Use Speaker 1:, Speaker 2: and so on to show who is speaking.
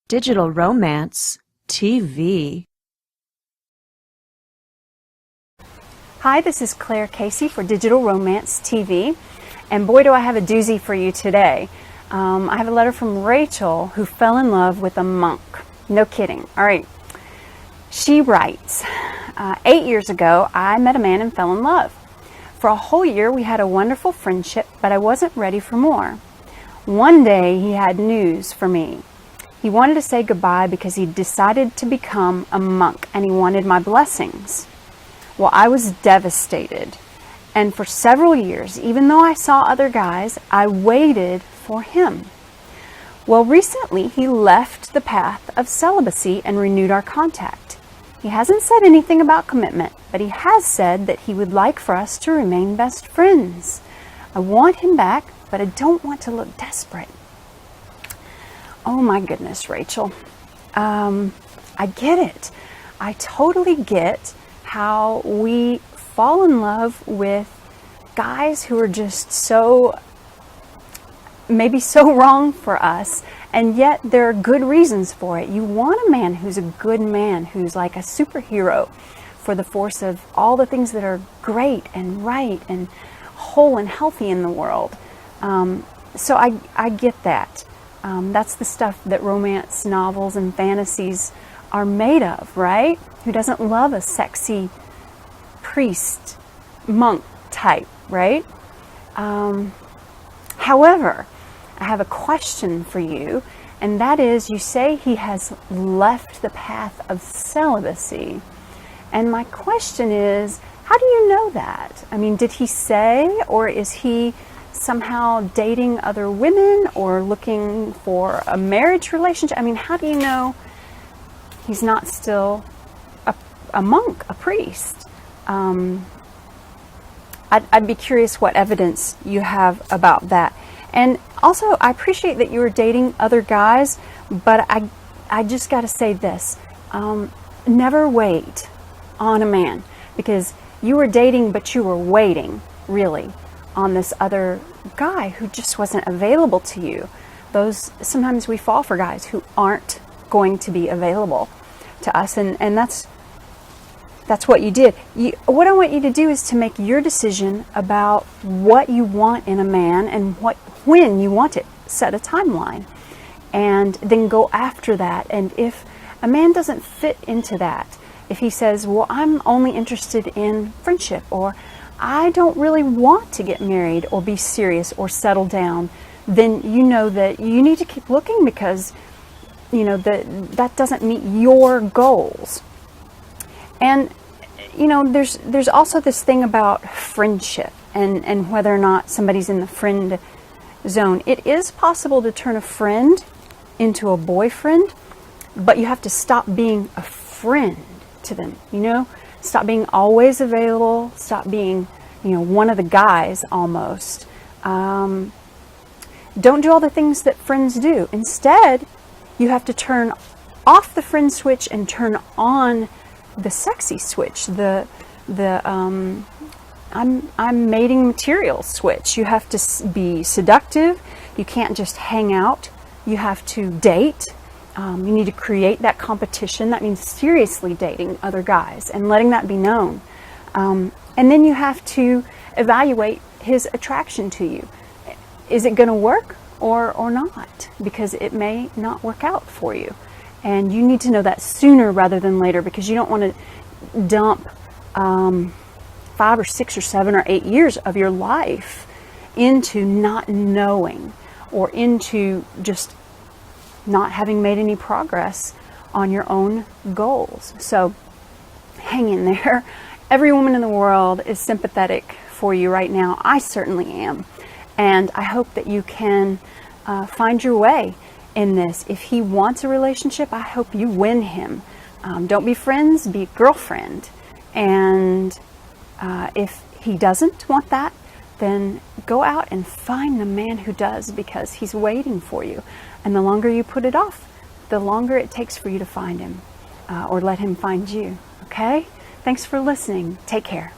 Speaker 1: Digital Romance TV.
Speaker 2: Hi, this is Claire Casey for Digital Romance TV, and boy do I have a doozy for you today. I have a letter from Rachel, who fell in love with a monk. No kidding. All right. She writes, 8 years ago, I met a man and fell in love. For a whole year, we had a wonderful friendship, but I wasn't ready for more. One day, he had news for me. He wanted to say goodbye because he decided to become a monk, and he wanted my blessings. Well, I was devastated. And for several years, even though I saw other guys, I waited for him. Well, recently, he left the path of celibacy and renewed our contact. He hasn't said anything about commitment, but he has said that he would like for us to remain best friends. I want him back, but I don't want to look desperate. Oh my goodness, Rachel. I get it. I totally get how we fall in love with guys who are just maybe so wrong for us, and yet there are good reasons for it. You want a man who's a good man, who's like a superhero for the force of all the things that are great and right and whole and healthy in the world. So I get that. That's the stuff that romance novels and fantasies are made of, right? Who doesn't love a sexy priest, monk type, right? However, I have a question for you, and that is, you say he has left the path of celibacy. And my question is, how do you know that? I mean, did he say, or is he somehow dating other women or looking for a marriage relationship? I mean, how do you know he's not still a monk, a priest? I'd be curious what evidence you have about that. And also, I appreciate that you were dating other guys, but I just got to say this. Never wait on a man, because you were dating, but you were waiting, really, on this other guy who just wasn't available to you. Sometimes we fall for guys who aren't going to be available to us, and that's what you did. What I want you to do is to make your decision about what you want in a man and when you want it. Set a timeline, and then go after that. And if a man doesn't fit into that, if he says, well, I'm only interested in friendship, or I don't really want to get married or be serious or settle down, then you know that you need to keep looking, because you know that doesn't meet your goals. And you know, there's also this thing about friendship and whether or not somebody's in the friend zone. It is possible to turn a friend into a boyfriend, but you have to stop being a friend to them, you know? Stop being always available. Stop being, one of the guys almost. Don't do all the things that friends do. Instead, you have to turn off the friend switch and turn on the sexy switch. I'm mating material switch. You have to be seductive. You can't just hang out. You have to date. You need to create that competition. That means seriously dating other guys and letting that be known. And then you have to evaluate his attraction to you. Is it going to work or not? Because it may not work out for you. And you need to know that sooner rather than later, because you don't want to dump 5 or 6 or 7 or 8 years of your life into not knowing, or into just not having made any progress on your own goals. So hang in there. Every woman in the world is sympathetic for you right now. I certainly am. And I hope that you can find your way in this. If he wants a relationship, I hope you win him. Don't be friends, be a girlfriend. And if he doesn't want that, then go out and find the man who does, because he's waiting for you. And the longer you put it off, the longer it takes for you to find him, or let him find you. Okay? Thanks for listening. Take care.